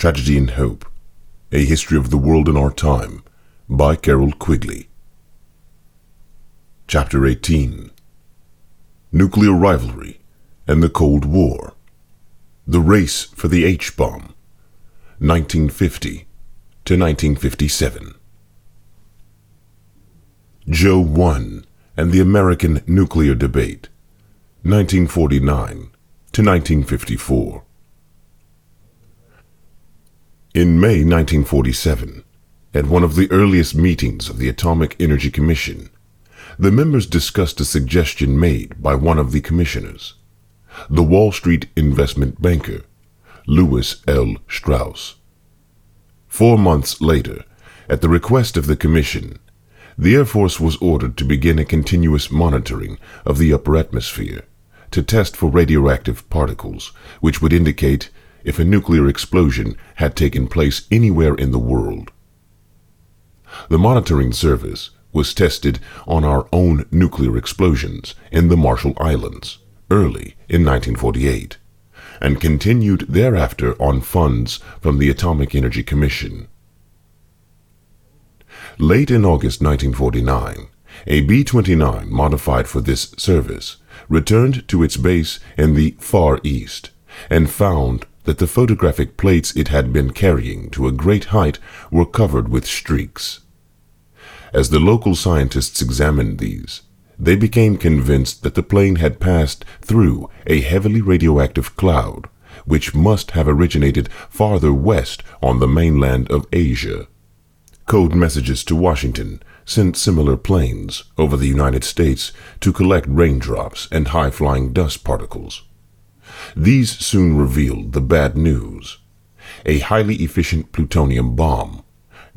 Tragedy and Hope, A History of the World in Our Time, by Carroll Quigley. Chapter 18. Nuclear Rivalry and the Cold War. The Race for the H-Bomb, 1950 to 1957. Joe 1 and the American Nuclear Debate, 1949 to 1954. In May 1947, at one of the earliest meetings of the Atomic Energy Commission, the members discussed a suggestion made by one of the commissioners, the Wall Street investment banker, Lewis L. Strauss. 4 months later, at the request of the commission, the Air Force was ordered to begin a continuous monitoring of the upper atmosphere to test for radioactive particles, which would indicate if a nuclear explosion had taken place anywhere in the world. The monitoring service was tested on our own nuclear explosions in the Marshall Islands early in 1948, and continued thereafter on funds from the Atomic Energy Commission. Late in August 1949, a B-29 modified for this service returned to its base in the Far East and found that the photographic plates it had been carrying to a great height were covered with streaks. As the local scientists examined these, they became convinced that the plane had passed through a heavily radioactive cloud, which must have originated farther west on the mainland of Asia. Code messages to Washington sent similar planes over the United States to collect raindrops and high-flying dust particles. These soon revealed the bad news. A highly efficient plutonium bomb,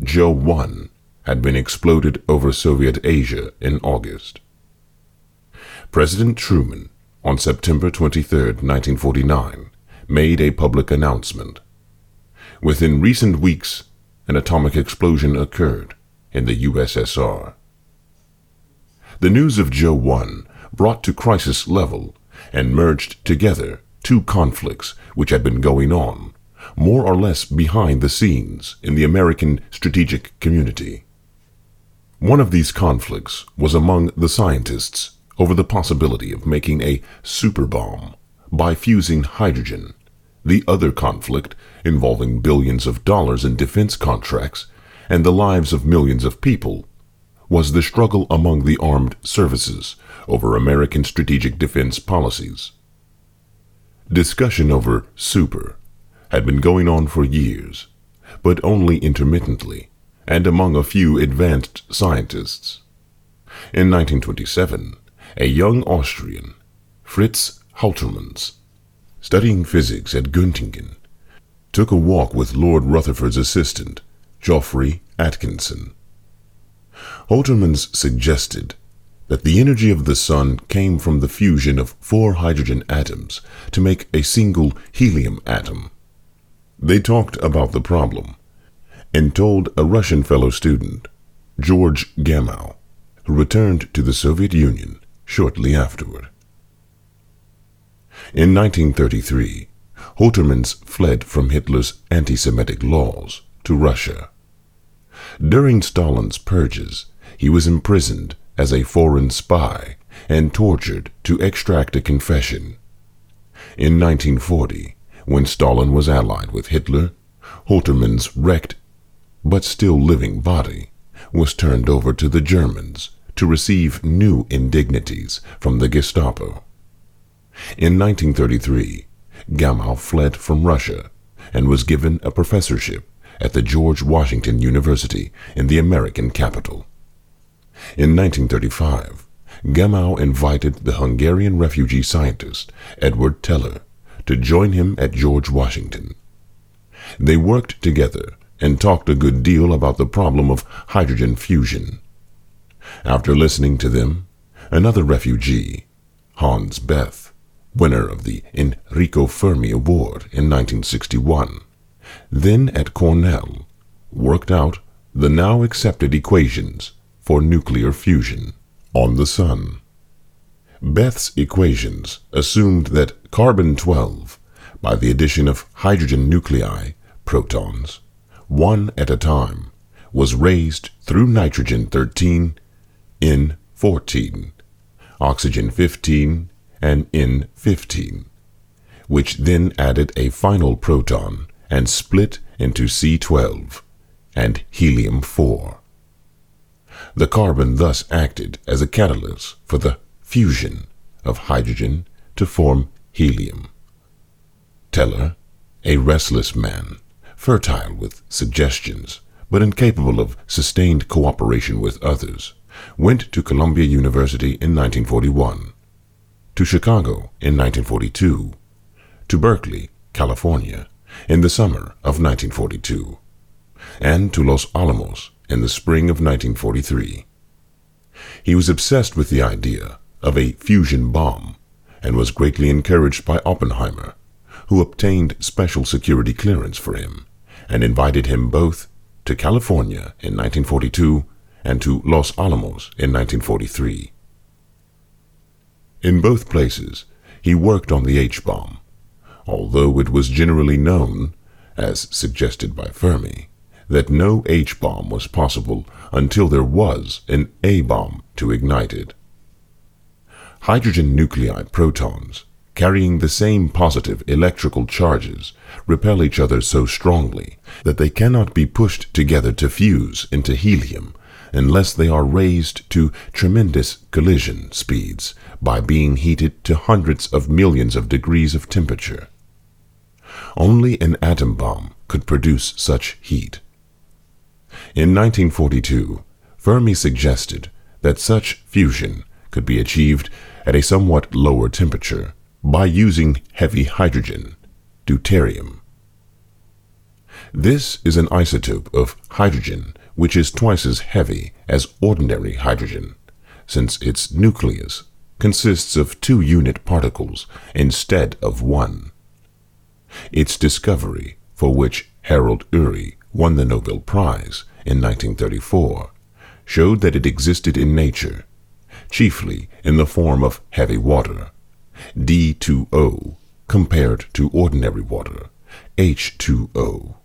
Joe 1, had been exploded over Soviet Asia in August. President Truman, on September 23, 1949, made a public announcement. Within recent weeks, an atomic explosion occurred in the USSR. The news of Joe 1 brought to crisis level and merged together two conflicts which had been going on, more or less behind the scenes, in the American strategic community. One of these conflicts was among the scientists over the possibility of making a superbomb by fusing hydrogen. The other conflict, involving billions of dollars in defense contracts and the lives of millions of people, was the struggle among the armed services over American strategic defense policies. Discussion over super had been going on for years, but only intermittently and among a few advanced scientists. In 1927, a young Austrian, Fritz Haltermans, studying physics at Göttingen, took a walk with Lord Rutherford's assistant, Geoffrey Atkinson. Haltermans suggested that the energy of the sun came from the fusion of 4 hydrogen atoms to make a single helium atom. They talked about the problem and told a Russian fellow student, George Gamow, who returned to the Soviet Union shortly afterward. In 1933, Haltermans fled from Hitler's anti-Semitic laws to Russia. During Stalin's purges, he was imprisoned as a foreign spy and tortured to extract a confession. In 1940, when Stalin was allied with Hitler, Haltermans' wrecked but still living body was turned over to the Germans to receive new indignities from the Gestapo. In 1933, Gamow fled from Russia and was given a professorship at the George Washington University in the American capital. In 1935, Gamow invited the Hungarian refugee scientist Edward Teller to join him at George Washington. They worked together and talked a good deal about the problem of hydrogen fusion. After listening to them, another refugee, Hans Bethe, winner of the Enrico Fermi Award in 1961, then at Cornell, worked out the now accepted equations for nuclear fusion on the Sun. Bethe's equations assumed that carbon-12, by the addition of hydrogen nuclei, protons, one at a time, was raised through nitrogen-13, N14, oxygen-15, and N15, which then added a final proton and split into C12 and helium-4. The carbon thus acted as a catalyst for the fusion of hydrogen to form helium. Teller, a restless man, fertile with suggestions, but incapable of sustained cooperation with others, went to Columbia University in 1941, to Chicago in 1942, to Berkeley, California, in the summer of 1942, and to Los Alamos in the spring of 1943. He was obsessed with the idea of a fusion bomb and was greatly encouraged by Oppenheimer, who obtained special security clearance for him and invited him both to California in 1942 and to Los Alamos in 1943. In both places, he worked on the H-bomb, although it was generally known, as suggested by Fermi, that no H-bomb was possible until there was an A-bomb to ignite it. Hydrogen nuclei protons, carrying the same positive electrical charges, repel each other so strongly that they cannot be pushed together to fuse into helium unless they are raised to tremendous collision speeds by being heated to hundreds of millions of degrees of temperature. Only an atom bomb could produce such heat. In 1942, Fermi suggested that such fusion could be achieved at a somewhat lower temperature by using heavy hydrogen, deuterium. This is an isotope of hydrogen which is twice as heavy as ordinary hydrogen, since its nucleus consists of 2 unit particles instead of 1. Its discovery, for which Harold Urey won the Nobel Prize in 1934, showed that it existed in nature, chiefly in the form of heavy water, D2O, compared to ordinary water, H2O.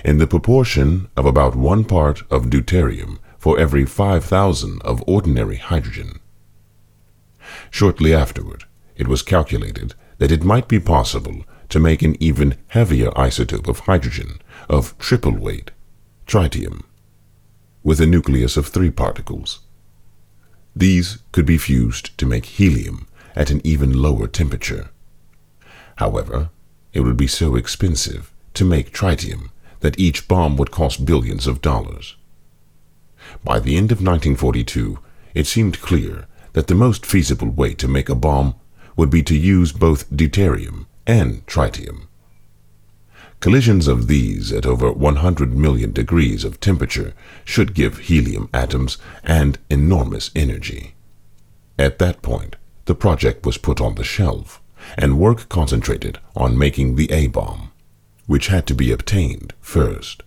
In the proportion of about 1 part of deuterium for every 5,000 of ordinary hydrogen. Shortly afterward, it was calculated that it might be possible to make an even heavier isotope of hydrogen of triple weight, tritium, with a nucleus of 3 particles. These could be fused to make helium at an even lower temperature. However, it would be so expensive to make tritium that each bomb would cost billions of dollars. By the end of 1942, it seemed clear that the most feasible way to make a bomb would be to use both deuterium and tritium. Collisions of these at over 100 million degrees of temperature should give helium atoms and enormous energy. At that point, the project was put on the shelf, and work concentrated on making the A-bomb, which had to be obtained first.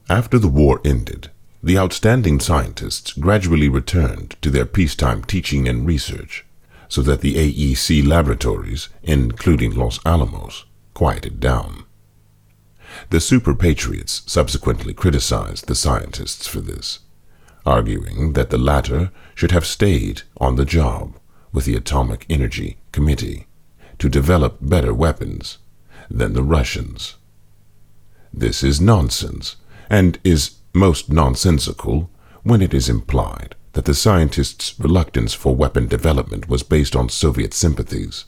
After the war ended, the outstanding scientists gradually returned to their peacetime teaching and research, so that the AEC laboratories, including Los Alamos, quieted down. The super patriots subsequently criticized the scientists for this, arguing that the latter should have stayed on the job with the Atomic Energy Committee to develop better weapons than the Russians. This is nonsense, and is most nonsensical when it is implied that the scientists' reluctance for weapon development was based on Soviet sympathies.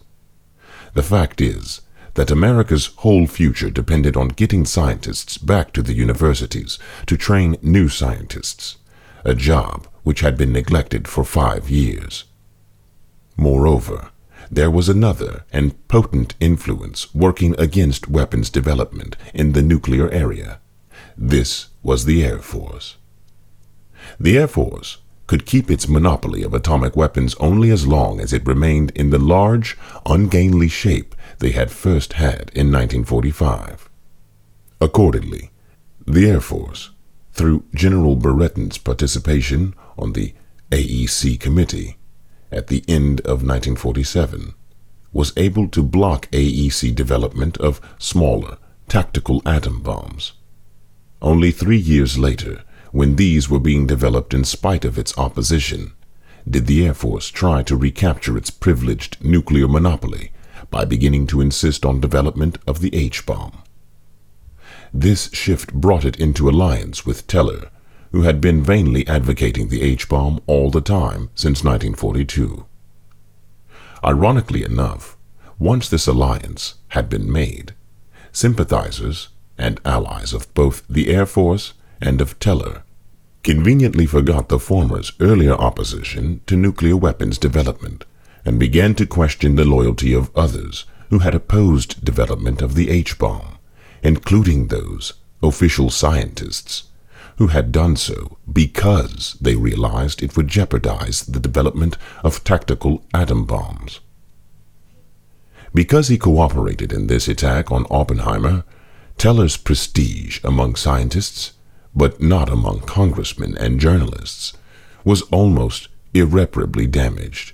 The fact is that America's whole future depended on getting scientists back to the universities to train new scientists, a job which had been neglected for 5 years. Moreover, there was another and potent influence working against weapons development in the nuclear area. This was the Air Force. The Air Force could keep its monopoly of atomic weapons only as long as it remained in the large, ungainly shape they had first had in 1945. Accordingly, the Air Force, through General Beretten's participation on the AEC committee at the end of 1947, was able to block AEC development of smaller, tactical atom bombs. Only 3 years later, when these were being developed in spite of its opposition, did the Air Force try to recapture its privileged nuclear monopoly by beginning to insist on development of the H-bomb. This shift brought it into alliance with Teller, who had been vainly advocating the H-bomb all the time since 1942. Ironically enough, once this alliance had been made, sympathizers and allies of both the Air Force and of Teller conveniently forgot the former's earlier opposition to nuclear weapons development and began to question the loyalty of others who had opposed development of the H-bomb, including those official scientists who had done so because they realized it would jeopardize the development of tactical atom bombs. Because he cooperated in this attack on Oppenheimer, Teller's prestige among scientists, but not among congressmen and journalists, was almost irreparably damaged.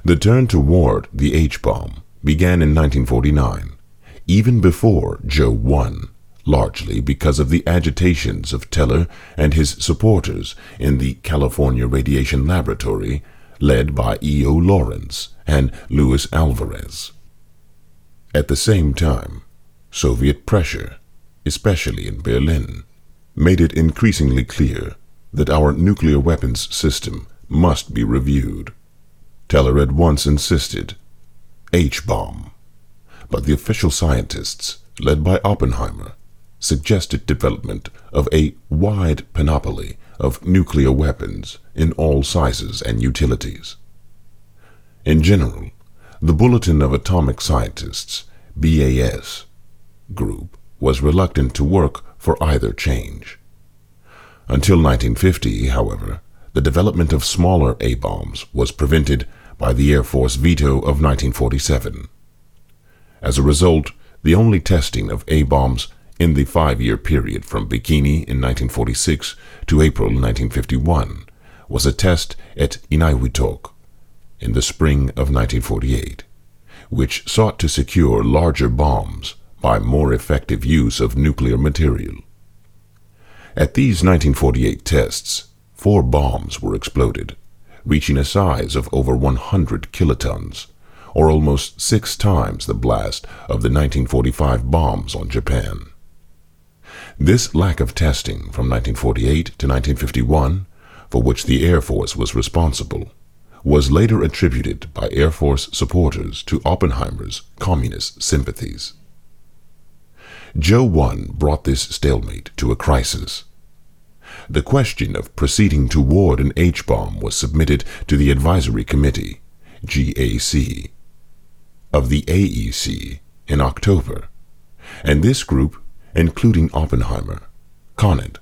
The turn toward the H-bomb began in 1949, even before Joe won, largely because of the agitations of Teller and his supporters in the California Radiation Laboratory, led by E.O. Lawrence and Luis Alvarez. At the same time, Soviet pressure, especially in Berlin, made it increasingly clear that our nuclear weapons system must be reviewed. Teller at once insisted, H-bomb, but the official scientists, led by Oppenheimer, suggested development of a wide panoply of nuclear weapons in all sizes and utilities. In general, the Bulletin of Atomic Scientists, BAS, group was reluctant to work for either change. Until 1950, however, the development of smaller A-bombs was prevented by the Air Force veto of 1947. As a result, the only testing of A-bombs in the 5-year period from Bikini in 1946 to April 1951 was a test at Inaiwitok in the spring of 1948, which sought to secure larger bombs by more effective use of nuclear material. At these 1948 tests, 4 bombs were exploded, reaching a size of over 100 kilotons, or almost 6 times the blast of the 1945 bombs on Japan. This lack of testing from 1948 to 1951, for which the Air Force was responsible, was later attributed by Air Force supporters to Oppenheimer's communist sympathies. Joe 1 brought this stalemate to a crisis. The question of proceeding toward an H-bomb was submitted to the Advisory Committee, GAC, of the AEC in October, and this group, including Oppenheimer, Conant,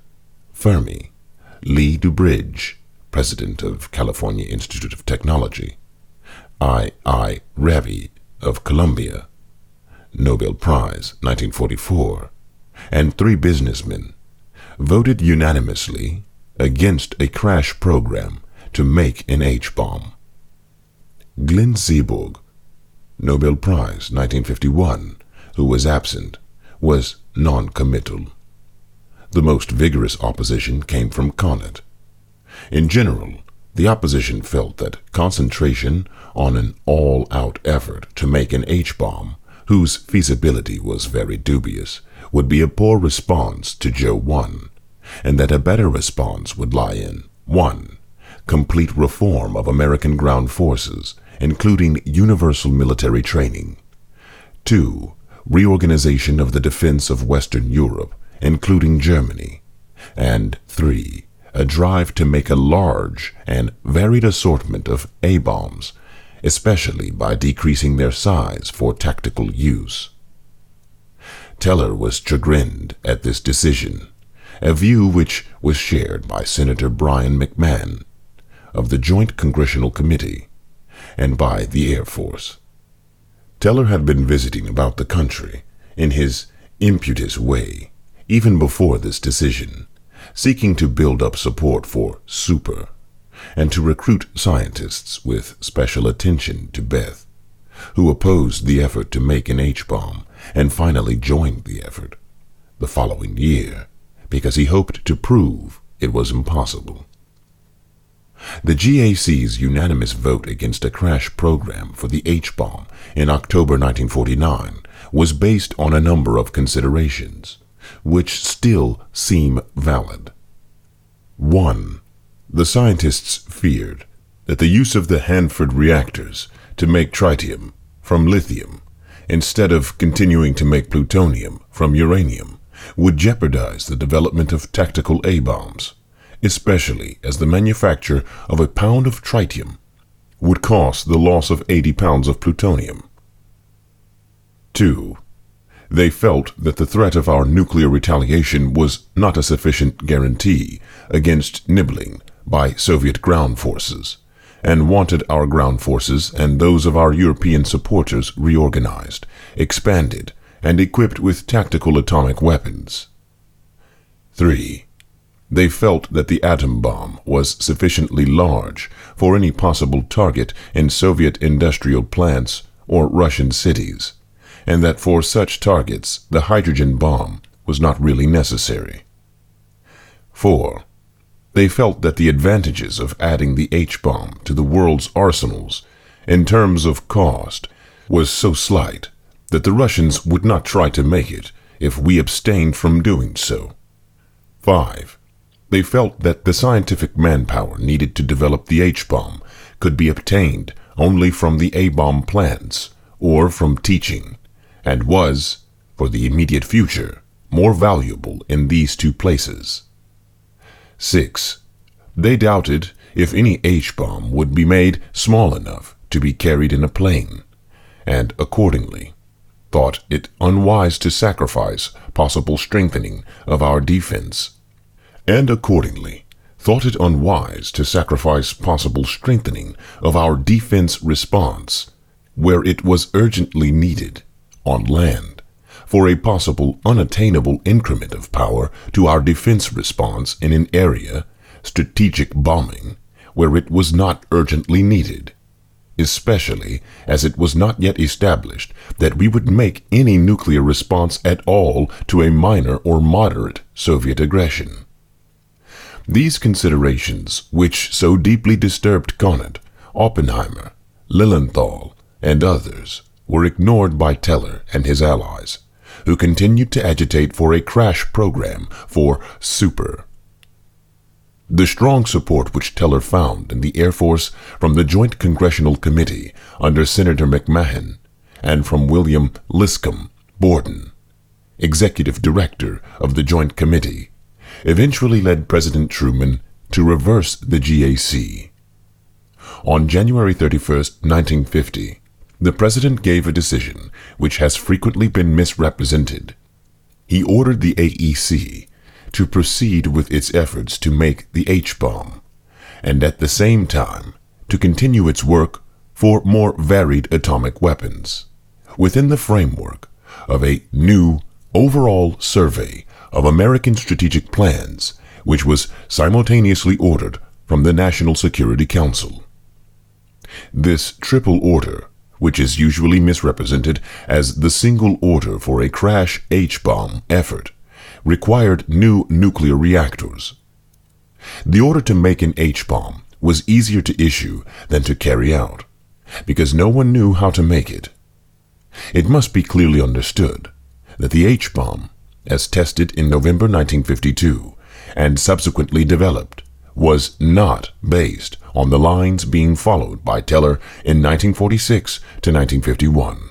Fermi, Lee Dubridge, president of California Institute of Technology, I. Ravi of Columbia, Nobel Prize 1944, and 3 businessmen, voted unanimously against a crash program to make an H-bomb. Glenn Seaborg, Nobel Prize 1951, who was absent, was non-committal. The most vigorous opposition came from Conant. In general, the opposition felt that concentration on an all-out effort to make an H-bomb, whose feasibility was very dubious, would be a poor response to Joe 1, and that a better response would lie in 1. Complete reform of American ground forces, including universal military training. 2. Reorganization of the defense of Western Europe, including Germany. And 3. A drive to make a large and varied assortment of A-bombs, especially by decreasing their size for tactical use. Teller was chagrined at this decision, a view which was shared by Senator Brian McMahon of the Joint Congressional Committee and by the Air Force. Teller had been visiting about the country in his impetuous way even before this decision, seeking to build up support for super and to recruit scientists with special attention to Beth, who opposed the effort to make an H-bomb and finally joined the effort the following year because he hoped to prove it was impossible. The GAC's unanimous vote against a crash program for the H-bomb in October 1949 was based on a number of considerations, which still seem valid. 1. The scientists feared that the use of the Hanford reactors to make tritium from lithium instead of continuing to make plutonium from uranium would jeopardize the development of tactical A-bombs, especially as the manufacture of a pound of tritium would cost the loss of 80 pounds of plutonium. 2. They felt that the threat of our nuclear retaliation was not a sufficient guarantee against nibbling by Soviet ground forces, and wanted our ground forces and those of our European supporters reorganized, expanded, and equipped with tactical atomic weapons. 3. They felt that the atom bomb was sufficiently large for any possible target in Soviet industrial plants or Russian cities, and that for such targets the hydrogen bomb was not really necessary. 4. They felt that the advantages of adding the H-bomb to the world's arsenals in terms of cost was so slight that the Russians would not try to make it if we abstained from doing so. 5. They felt that the scientific manpower needed to develop the H-bomb could be obtained only from the A-bomb plants or from teaching, and was, for the immediate future, more valuable in these two places. 6. They doubted if any H-bomb would be made small enough to be carried in a plane, and accordingly thought it unwise to sacrifice possible strengthening of our defense, where it was urgently needed on land for a possible unattainable increment of power to our defense response in an area, strategic bombing, where it was not urgently needed, especially as it was not yet established that we would make any nuclear response at all to a minor or moderate Soviet aggression. These considerations, which so deeply disturbed Conant, Oppenheimer, Lilienthal, and others, were ignored by Teller and his allies, who continued to agitate for a crash program for Super. The strong support which Teller found in the Air Force from the Joint Congressional Committee under Senator McMahon and from William Liscombe Borden, Executive Director of the Joint Committee, eventually led President Truman to reverse the GAC. On January 31, 1950, the President gave a decision which has frequently been misrepresented. He ordered the AEC to proceed with its efforts to make the H-bomb, and at the same time to continue its work for more varied atomic weapons, within the framework of a new overall survey of American strategic plans, which was simultaneously ordered from the National Security Council. This triple order, which is usually misrepresented as the single order for a crash H-bomb effort, required new nuclear reactors. The order to make an H-bomb was easier to issue than to carry out, because no one knew how to make it. It must be clearly understood that the H-bomb, as tested in November 1952 and subsequently developed, was not based on the lines being followed by Teller in 1946 to 1951.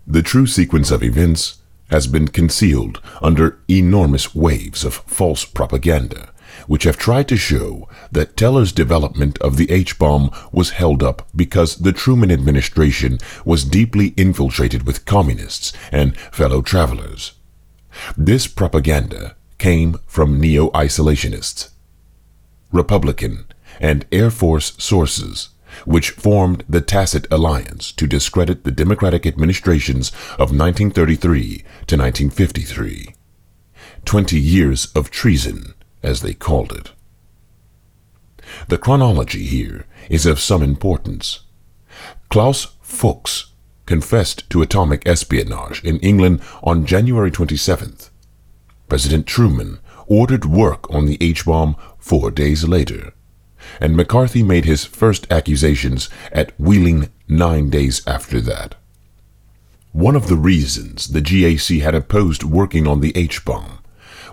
The true sequence of events has been concealed under enormous waves of false propaganda, which have tried to show that Teller's development of the H-bomb was held up because the Truman administration was deeply infiltrated with communists and fellow travelers. This propaganda came from neo-isolationists, Republican, and Air Force sources, which formed the tacit alliance to discredit the Democratic administrations of 1933 to 1953. 20 years of treason, as they called it. The chronology here is of some importance. Klaus Fuchs confessed to atomic espionage in England on January 27th. President Truman ordered work on the H-bomb 4 days later, and McCarthy made his first accusations at Wheeling 9 days after that. One of the reasons the GAC had opposed working on the H-bomb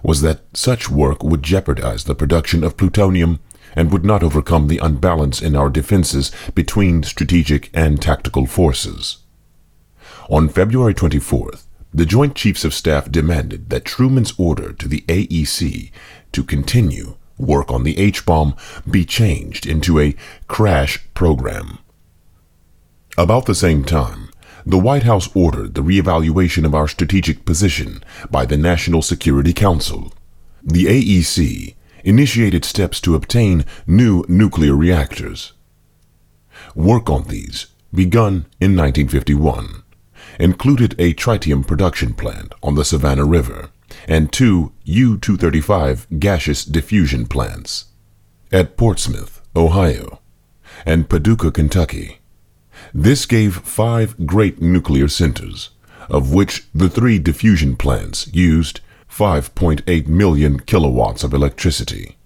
was that such work would jeopardize the production of plutonium and would not overcome the unbalance in our defenses between strategic and tactical forces. On February 24th, the Joint Chiefs of Staff demanded that Truman's order to the AEC to continue work on the H-bomb be changed into a crash program. About the same time, the White House ordered the reevaluation of our strategic position by the National Security Council. The AEC initiated steps to obtain new nuclear reactors. Work on these, begun in 1951, included a tritium production plant on the Savannah River and 2 U-235 gaseous diffusion plants at Portsmouth, Ohio, and Paducah, Kentucky. This gave 5 great nuclear centers, of which the 3 diffusion plants used 5.8 million kilowatts of electricity,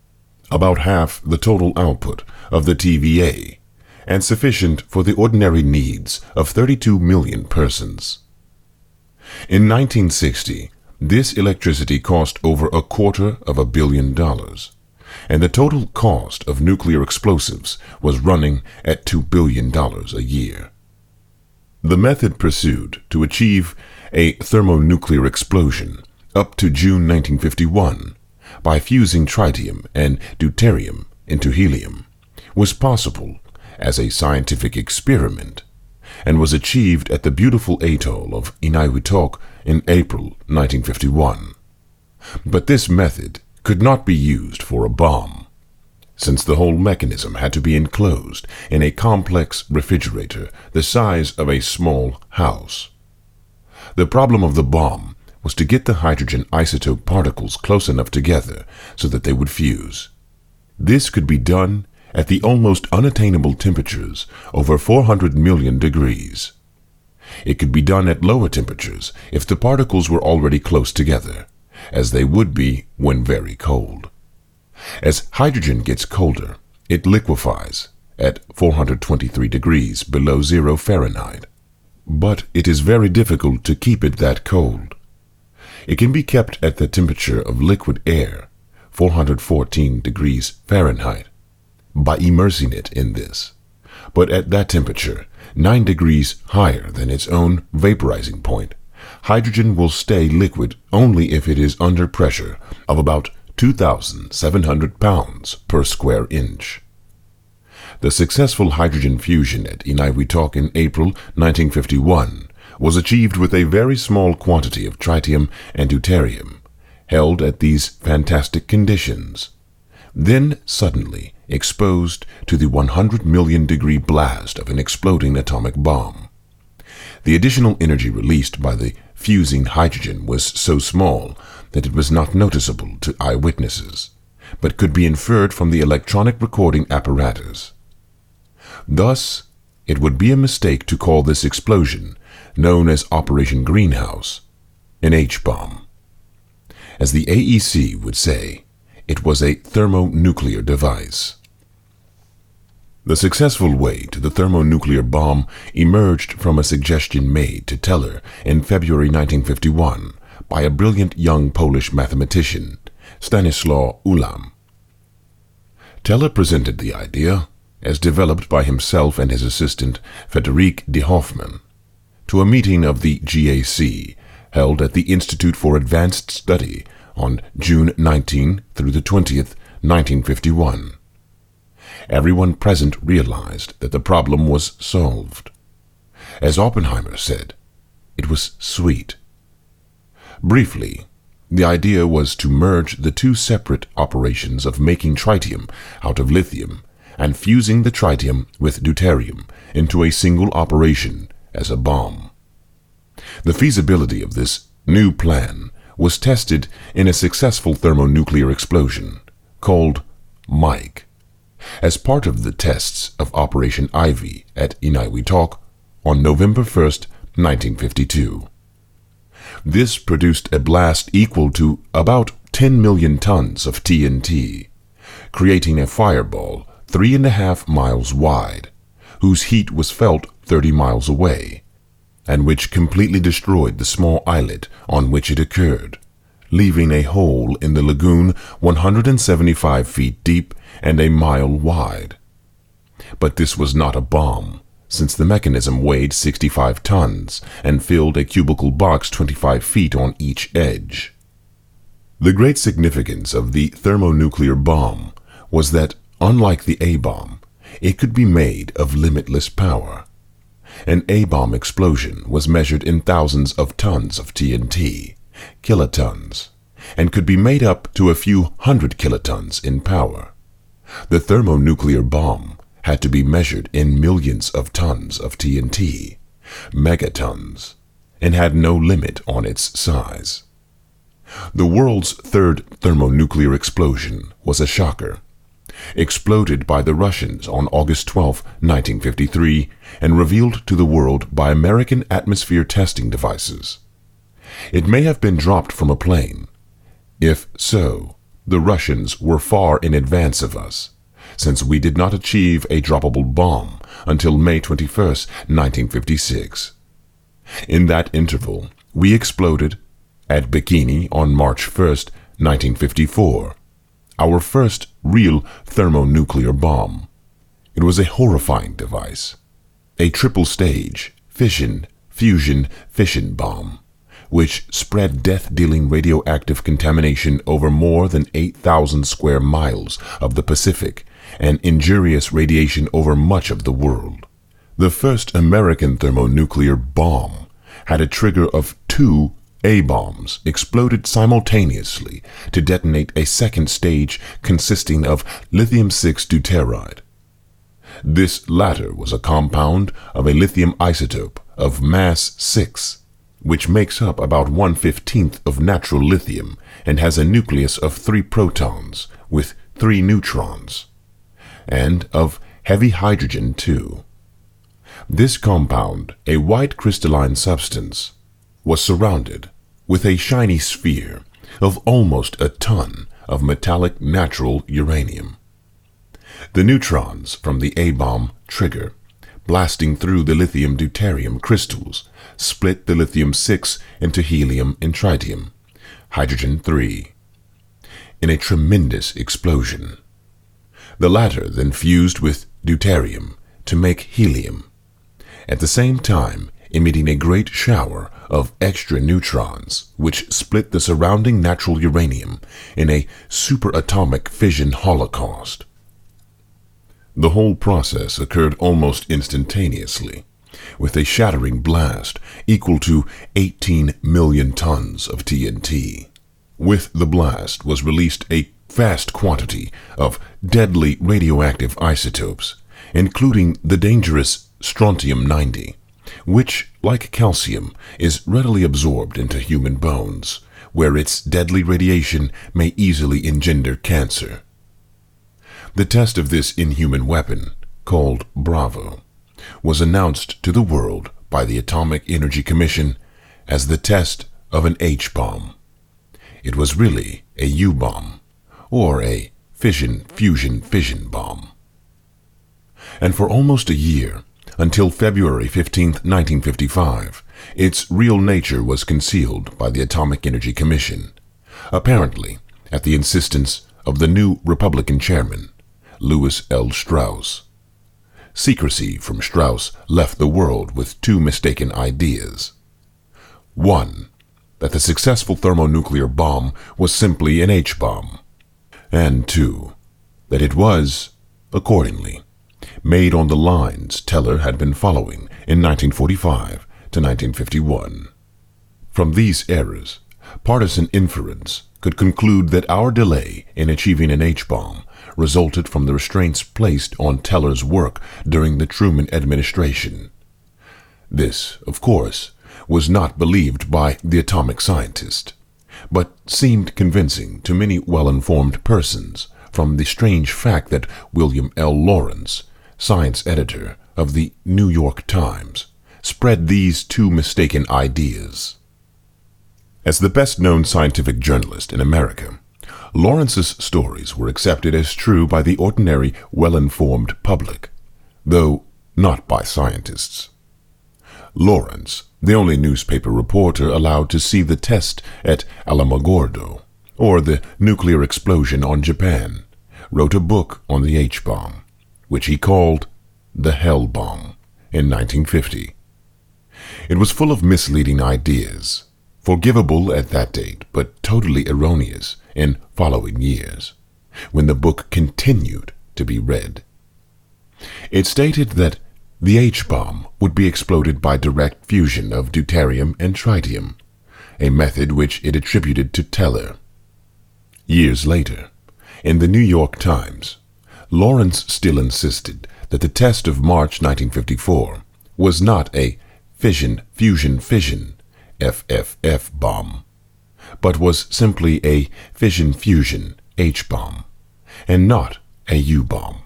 about half the total output of the TVA, and sufficient for the ordinary needs of 32 million persons. In 1960, this electricity cost over $250 million, and the total cost of nuclear explosives was running at $2 billion a year. The method pursued to achieve a thermonuclear explosion up to June 1951 by fusing tritium and deuterium into helium was possible as a scientific experiment and was achieved at the beautiful atoll of Inaiwitok in April 1951. But this method could not be used for a bomb, since the whole mechanism had to be enclosed in a complex refrigerator the size of a small house. The problem of the bomb was to get the hydrogen isotope particles close enough together so that they would fuse. This could be done at the almost unattainable temperatures over 400 million degrees. It could be done at lower temperatures if the particles were already close together, as they would be when very cold. As hydrogen gets colder, it liquefies at 423 degrees below 0 Fahrenheit. But it is very difficult to keep it that cold. It can be kept at the temperature of liquid air, 414 degrees Fahrenheit, by immersing it in this. But at that temperature, 9 degrees higher than its own vaporizing point, hydrogen will stay liquid only if it is under pressure of about 2,700 pounds per square inch. The successful hydrogen fusion at Inaiwitok in April 1951 was achieved with a very small quantity of tritium and deuterium, held at these fantastic conditions, then suddenly exposed to the 100 million degree blast of an exploding atomic bomb. The additional energy released by the fusing hydrogen was so small that it was not noticeable to eyewitnesses, but could be inferred from the electronic recording apparatus. Thus, it would be a mistake to call this explosion, known as Operation Greenhouse, an H-bomb. As the AEC would say, it was a thermonuclear device. The successful way to the thermonuclear bomb emerged from a suggestion made to Teller in February 1951 by a brilliant young Polish mathematician, Stanislaw Ulam. Teller presented the idea, as developed by himself and his assistant Frederick de Hoffmann, to a meeting of the GAC held at the Institute for Advanced Study on June 19 through the 20th, 1951. Everyone present realized that the problem was solved. As Oppenheimer said, it was sweet. Briefly, the idea was to merge the 2 separate operations of making tritium out of lithium and fusing the tritium with deuterium into a single operation as a bomb. The feasibility of this new plan was tested in a successful thermonuclear explosion called Mike, as part of the tests of Operation Ivy at Inaiwitok on November 1st, 1952. This produced a blast equal to about 10 million tons of TNT, creating a fireball 3.5 miles wide, whose heat was felt 30 miles away, and which completely destroyed the small islet on which it occurred, leaving a hole in the lagoon 175 feet deep and a mile wide. But this was not a bomb, since the mechanism weighed 65 tons and filled a cubicle box 25 feet on each edge. The great significance of the thermonuclear bomb was that, unlike the A-bomb, it could be made of limitless power. An A-bomb explosion was measured in thousands of tons of TNT, kilotons, and could be made up to a few hundred kilotons in power. The thermonuclear bomb had to be measured in millions of tons of TNT, megatons, and had no limit on its size. The world's third thermonuclear explosion was a shocker. Exploded by the Russians on August 12, 1953, and revealed to the world by American atmosphere testing devices. It may have been dropped from a plane. If so, the Russians were far in advance of us, since we did not achieve a droppable bomb until May 21, 1956. In that interval, we exploded at Bikini on March 1, 1954, our first real thermonuclear bomb. It was a horrifying device, a triple-stage fission bomb, which spread death-dealing radioactive contamination over more than 8,000 square miles of the Pacific and injurious radiation over much of the world. The first American thermonuclear bomb had a trigger of 2 A-bombs exploded simultaneously to detonate a second stage consisting of lithium-6 deuteride. This latter was a compound of a lithium isotope of mass 6, which makes up about 1/15 of natural lithium and has a nucleus of 3 protons with 3 neutrons, and of heavy hydrogen too. This compound, a white crystalline substance, was surrounded with a shiny sphere of almost a ton of metallic natural uranium. The neutrons from the A-bomb trigger, blasting through the lithium deuterium crystals, split the lithium-6 into helium and tritium, hydrogen-3, in a tremendous explosion. The latter then fused with deuterium to make helium, at the same time emitting a great shower of extra neutrons, which split the surrounding natural uranium in a superatomic fission holocaust. The whole process occurred almost instantaneously, with a shattering blast equal to 18 million tons of TNT. With the blast was released a vast quantity of deadly radioactive isotopes, including the dangerous strontium-90, which, like calcium, is readily absorbed into human bones, where its deadly radiation may easily engender cancer. The test of this inhuman weapon, called Bravo, was announced to the world by the Atomic Energy Commission as the test of an H-bomb. It was really a U-bomb, or a fission bomb. And for almost a year, until February 15, 1955, its real nature was concealed by the Atomic Energy Commission, apparently at the insistence of the new Republican chairman, Lewis L. Strauss. Secrecy from Strauss left the world with 2 mistaken ideas. 1. That the successful thermonuclear bomb was simply an H-bomb. And 2. That it was, accordingly, made on the lines Teller had been following in 1945 to 1951. From these errors, partisan inference could conclude that our delay in achieving an H-bomb resulted from the restraints placed on Teller's work during the Truman administration. This, of course, was not believed by the atomic scientist, but seemed convincing to many well-informed persons from the strange fact that William L. Lawrence, science editor of the New York Times, spread these two mistaken ideas. As the best-known scientific journalist in America, Lawrence's stories were accepted as true by the ordinary, well-informed public, though not by scientists. Lawrence, the only newspaper reporter allowed to see the test at Alamogordo, or the nuclear explosion on Japan, wrote a book on the H-bomb, which he called The Hell Bomb, in 1950. It was full of misleading ideas, forgivable at that date, but totally erroneous in following years, when the book continued to be read. It stated that the H-bomb would be exploded by direct fusion of deuterium and tritium, a method which it attributed to Teller. Years later, in the New York Times, Lawrence still insisted that the test of March 1954 was not a fission-fusion-fission FFF bomb, but was simply a fission-fusion H-bomb, and not a U-bomb.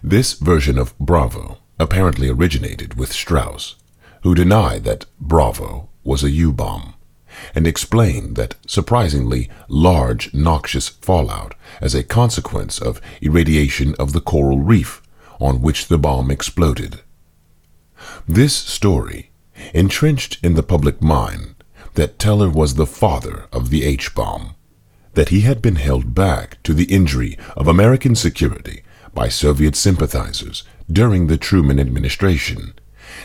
This version of Bravo apparently originated with Strauss, who denied that Bravo was a U-bomb, and explained that surprisingly large noxious fallout as a consequence of irradiation of the coral reef on which the bomb exploded. This story entrenched in the public mind that Teller was the father of the H-bomb, that he had been held back to the injury of American security by Soviet sympathizers during the Truman administration,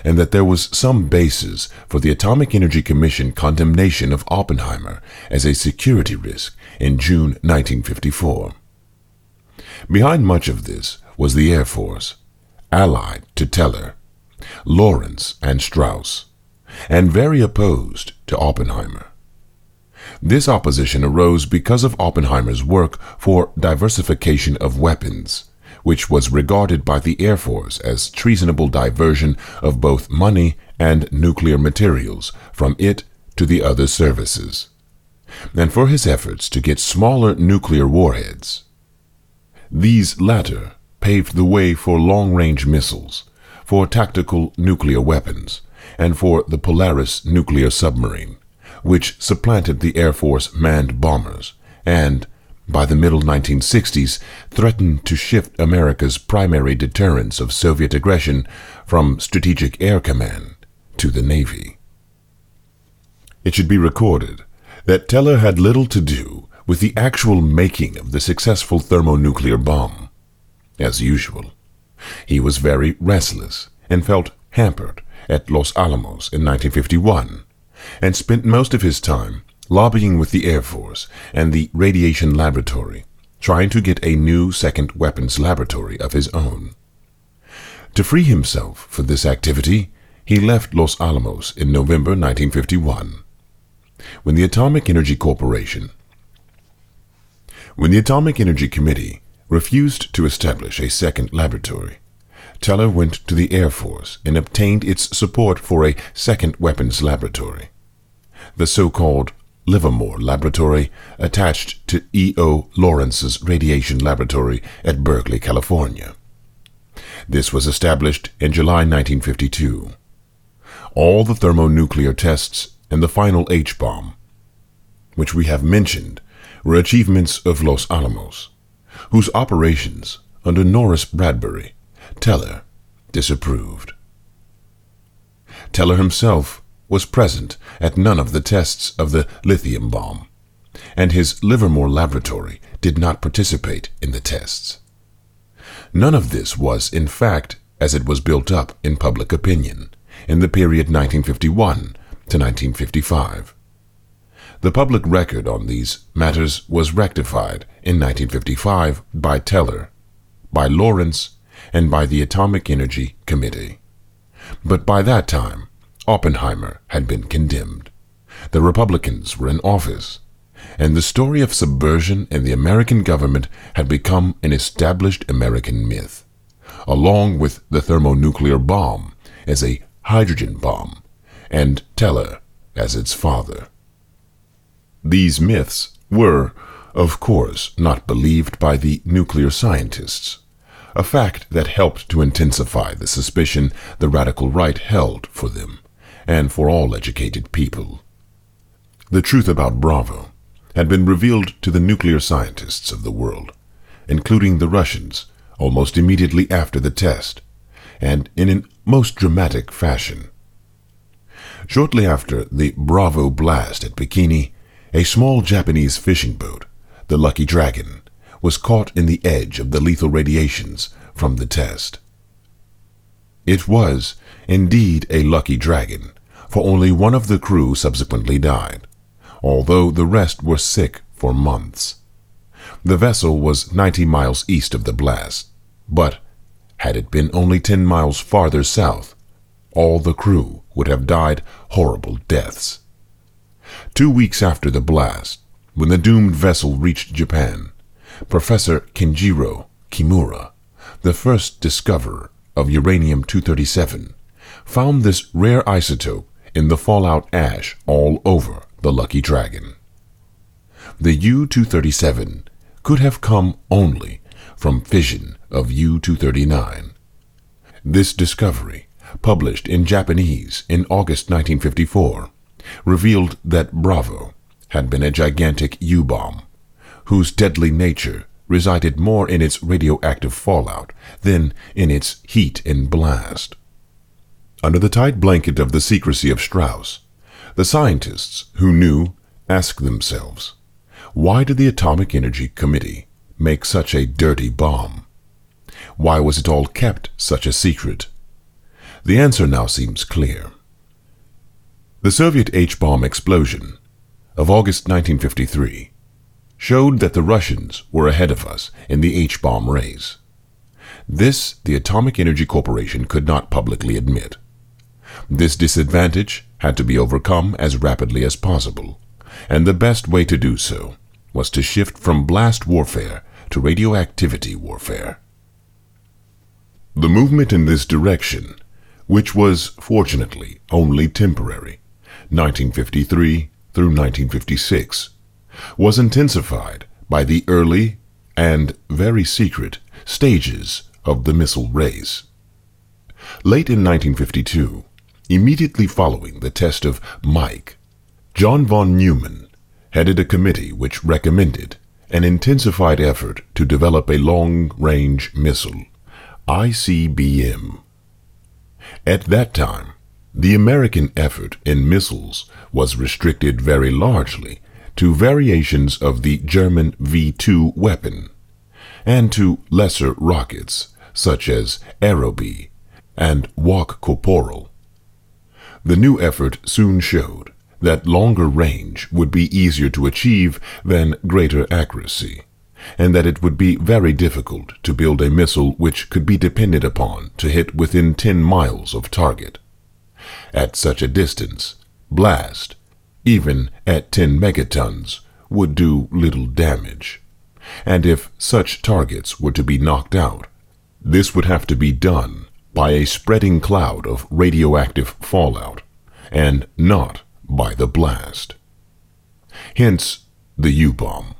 and that there was some basis for the Atomic Energy Commission condemnation of Oppenheimer as a security risk in June 1954. Behind much of this was the Air Force, allied to Teller, Lawrence, and Strauss, and very opposed to Oppenheimer. This opposition arose because of Oppenheimer's work for diversification of weapons, which was regarded by the Air Force as treasonable diversion of both money and nuclear materials from it to the other services, and for his efforts to get smaller nuclear warheads. These latter paved the way for long-range missiles, for tactical nuclear weapons, and for the Polaris nuclear submarine, which supplanted the Air Force manned bombers and, by the middle 1960s, threatened to shift America's primary deterrence of Soviet aggression from Strategic Air Command to the Navy. It should be recorded that Teller had little to do with the actual making of the successful thermonuclear bomb. As usual, he was very restless and felt hampered at Los Alamos in 1951, and spent most of his time lobbying with the Air Force and the Radiation Laboratory, trying to get a new second weapons laboratory of his own. To free himself for this activity, he left Los Alamos in November 1951. When the Atomic Energy Committee refused to establish a second laboratory, Teller went to the Air Force and obtained its support for a second weapons laboratory, the so-called Livermore Laboratory, attached to E.O. Lawrence's radiation laboratory at Berkeley, California. This was established in July 1952. All the thermonuclear tests and the final H-bomb, which we have mentioned, were achievements of Los Alamos, whose operations under Norris Bradbury, Teller disapproved. Teller himself was present at none of the tests of the lithium bomb, and his Livermore Laboratory did not participate in the tests. None of this was, in fact, as it was built up in public opinion in the period 1951 to 1955. The public record on these matters was rectified in 1955 by Teller, by Lawrence, and by the Atomic Energy Committee. But by that time, Oppenheimer had been condemned. The Republicans were in office, and the story of subversion in the American government had become an established American myth, along with the thermonuclear bomb as a hydrogen bomb, and Teller as its father. These myths were, of course, not believed by the nuclear scientists, a fact that helped to intensify the suspicion the radical right held for them and for all educated people. The truth about Bravo had been revealed to the nuclear scientists of the world, including the Russians, almost immediately after the test, and in a most dramatic fashion. Shortly after the Bravo blast at Bikini, a small Japanese fishing boat, the Lucky Dragon, was caught in the edge of the lethal radiations from the test. It was indeed a lucky dragon, for only one of the crew subsequently died, although the rest were sick for months. The vessel was 90 miles east of the blast, but had it been only 10 miles farther south, all the crew would have died horrible deaths. 2 weeks after the blast, when the doomed vessel reached Japan, Professor Kenjiro Kimura, the first discoverer of uranium-237, found this rare isotope in the fallout ash all over the Lucky Dragon. The U-237 could have come only from fission of U-239. This discovery, published in Japanese in August 1954, revealed that Bravo had been a gigantic U-bomb, whose deadly nature resided more in its radioactive fallout than in its heat and blast. Under the tight blanket of the secrecy of Strauss, the scientists who knew asked themselves, why did the Atomic Energy Committee make such a dirty bomb? Why was it all kept such a secret? The answer now seems clear. The Soviet H-bomb explosion of August 1953 showed that the Russians were ahead of us in the H-bomb race. This the Atomic Energy Corporation could not publicly admit. This disadvantage had to be overcome as rapidly as possible, and the best way to do so was to shift from blast warfare to radioactivity warfare. The movement in this direction, which was fortunately only temporary, 1953 through 1956, was intensified by the early and very secret stages of the missile race. Late in 1952, immediately following the test of Mike, John von Neumann headed a committee which recommended an intensified effort to develop a long-range missile, ICBM. At that time, the American effort in missiles was restricted very largely to variations of the German V-2 weapon, and to lesser rockets such as Aerobee and Walk Corporal. The new effort soon showed that longer range would be easier to achieve than greater accuracy, and that it would be very difficult to build a missile which could be depended upon to hit within 10 miles of target. At such a distance, blast, even at 10 megatons, would do little damage, and if such targets were to be knocked out, this would have to be done by a spreading cloud of radioactive fallout, and not by the blast. Hence, the U-bomb.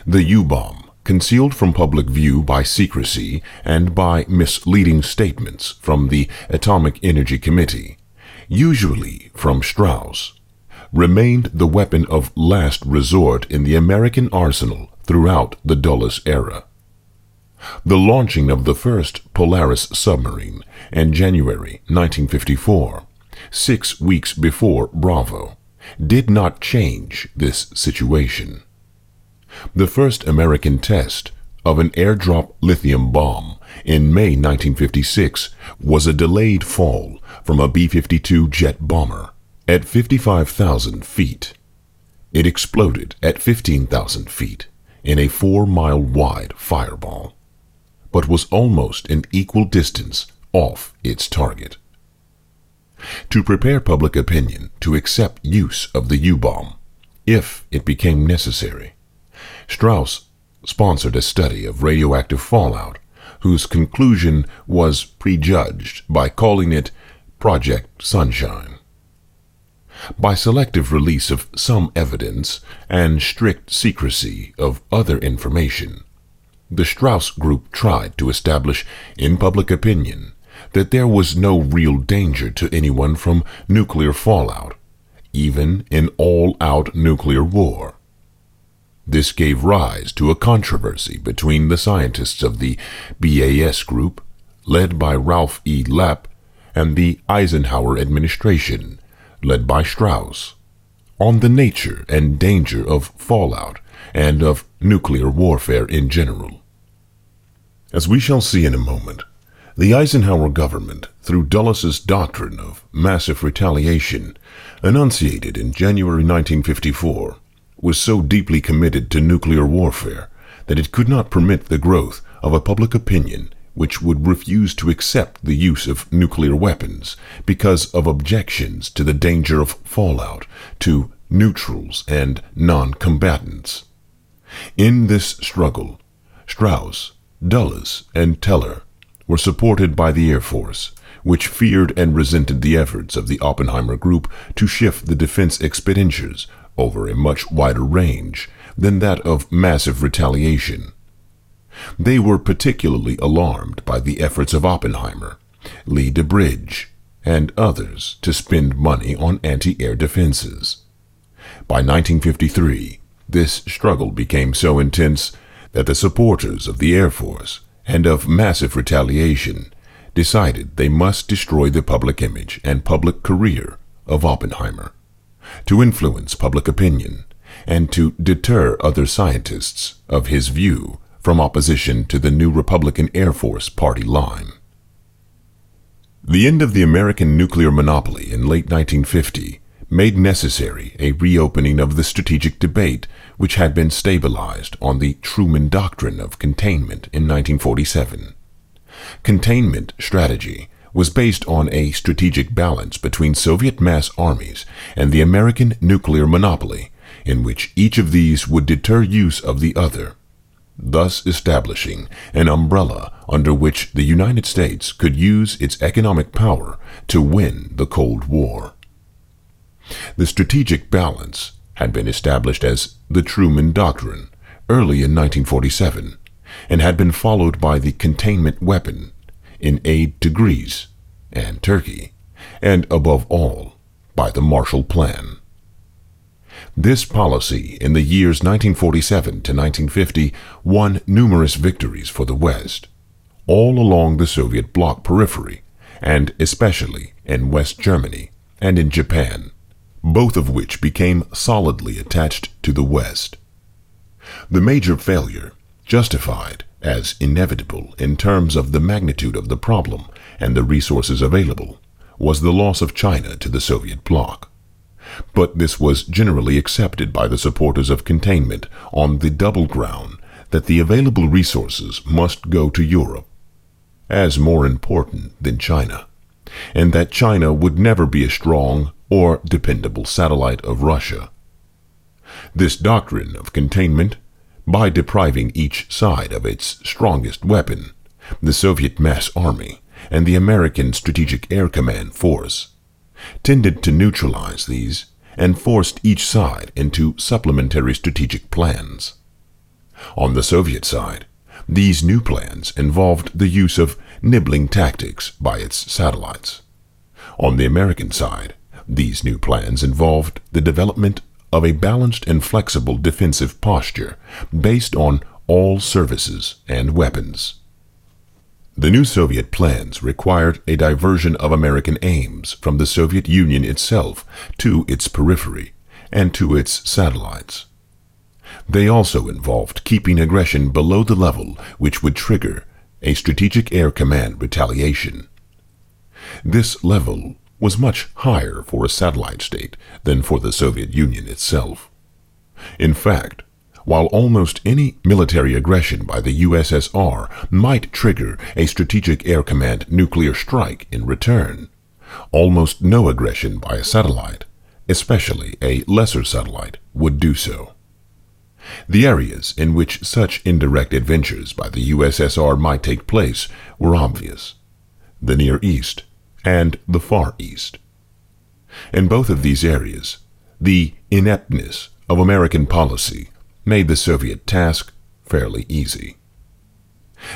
The U-bomb, concealed from public view by secrecy and by misleading statements from the Atomic Energy Committee, usually from Strauss, remained the weapon of last resort in the American arsenal throughout the Dulles era. The launching of the first Polaris submarine in January 1954, 6 weeks before Bravo, did not change this situation. The first American test of an airdrop lithium bomb in May 1956 was a delayed fall from a B-52 jet bomber at 55,000 feet. It exploded at 15,000 feet in a 4-mile-wide fireball, but was almost an equal distance off its target. To prepare public opinion to accept use of the U-bomb, if it became necessary, Strauss sponsored a study of radioactive fallout whose conclusion was prejudged by calling it Project Sunshine. By selective release of some evidence and strict secrecy of other information, the Strauss Group tried to establish in public opinion that there was no real danger to anyone from nuclear fallout, even in all-out nuclear war. This gave rise to a controversy between the scientists of the BAS Group, led by Ralph E. Lapp, and the Eisenhower administration, led by Strauss, on the nature and danger of fallout and of nuclear warfare in general. As we shall see in a moment, the Eisenhower government, through Dulles' doctrine of massive retaliation, enunciated in January 1954, was so deeply committed to nuclear warfare that it could not permit the growth of a public opinion which would refuse to accept the use of nuclear weapons because of objections to the danger of fallout to neutrals and non-combatants. In this struggle, Strauss, Dulles, and Teller were supported by the Air Force, which feared and resented the efforts of the Oppenheimer Group to shift the defense expenditures over a much wider range than that of massive retaliation. They were particularly alarmed by the efforts of Oppenheimer, Lee DeBridge, and others to spend money on anti-air defenses. By 1953, this struggle became so intense that the supporters of the Air Force and of massive retaliation decided they must destroy the public image and public career of Oppenheimer, to influence public opinion, and to deter other scientists of his view from opposition to the new Republican Air Force party line. The end of the American nuclear monopoly in late 1950 made necessary a reopening of the strategic debate which had been stabilized on the Truman doctrine of containment in 1947. Containment strategy was based on a strategic balance between Soviet mass armies and the American nuclear monopoly, in which each of these would deter use of the other, thus establishing an umbrella under which the United States could use its economic power to win the Cold War. The strategic balance had been established as the Truman Doctrine early in 1947 and had been followed by the containment weapon in aid to Greece and Turkey, and above all, by the Marshall Plan. This policy in the years 1947 to 1950 won numerous victories for the West, all along the Soviet bloc periphery, and especially in West Germany and in Japan, both of which became solidly attached to the West. The major failure, justified as inevitable in terms of the magnitude of the problem and the resources available, was the loss of China to the Soviet bloc. But this was generally accepted by the supporters of containment on the double ground that the available resources must go to Europe, as more important than China, and that China would never be a strong or dependable satellite of Russia. This doctrine of containment, by depriving each side of its strongest weapon, the Soviet mass army and the American Strategic Air Command Force, tended to neutralize these and forced each side into supplementary strategic plans. On the Soviet side, these new plans involved the use of nibbling tactics by its satellites. On the American side, these new plans involved the development of a balanced and flexible defensive posture based on all services and weapons. The new Soviet plans required a diversion of American aims from the Soviet Union itself to its periphery and to its satellites. They also involved keeping aggression below the level which would trigger a Strategic Air Command retaliation. This level was much higher for a satellite state than for the Soviet Union itself. In fact, while almost any military aggression by the USSR might trigger a Strategic Air Command nuclear strike in return, almost no aggression by a satellite, especially a lesser satellite, would do so. The areas in which such indirect adventures by the USSR might take place were obvious: the Near East and the Far East. In both of these areas, the ineptness of American policy made the Soviet task fairly easy.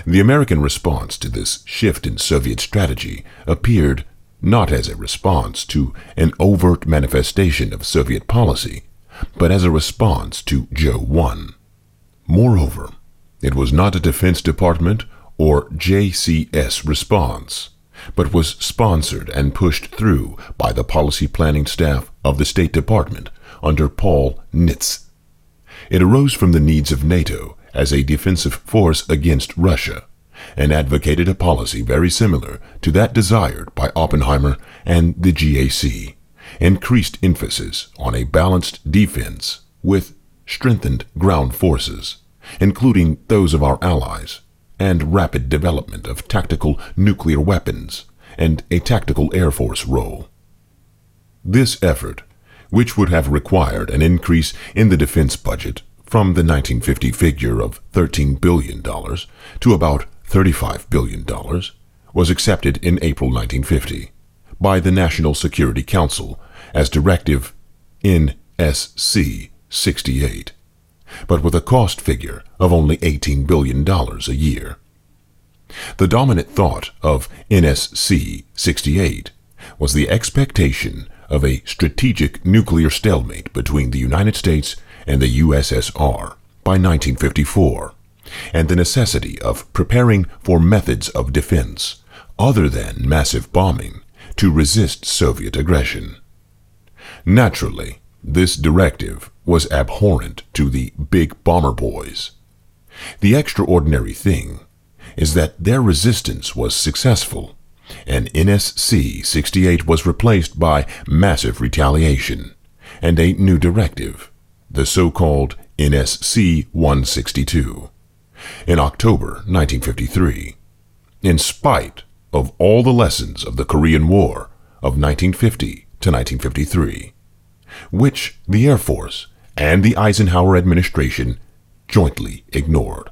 The American response to this shift in Soviet strategy appeared not as a response to an overt manifestation of Soviet policy, but as a response to Joe 1. Moreover, it was not a Defense Department or JCS response, but was sponsored and pushed through by the policy planning staff of the State Department under Paul Nitze. It arose from the needs of NATO as a defensive force against Russia, and advocated a policy very similar to that desired by Oppenheimer and the GAC, increased emphasis on a balanced defense with strengthened ground forces, including those of our allies, and rapid development of tactical nuclear weapons and a tactical air force role. This effort, which would have required an increase in the defense budget from the 1950 figure of $13 billion to about $35 billion, was accepted in April 1950 by the National Security Council as Directive NSC 68, but with a cost figure of only $18 billion a year. The dominant thought of NSC 68 was the expectation of a strategic nuclear stalemate between the United States and the USSR by 1954, and the necessity of preparing for methods of defense other than massive bombing to resist Soviet aggression. Naturally, this directive was abhorrent to the big bomber boys. The extraordinary thing is that their resistance was successful, and NSC 68 was replaced by massive retaliation and a new directive, the so-called NSC 162, in October 1953, in spite of all the lessons of the Korean War of 1950 to 1953, which the Air Force and the Eisenhower administration jointly ignored.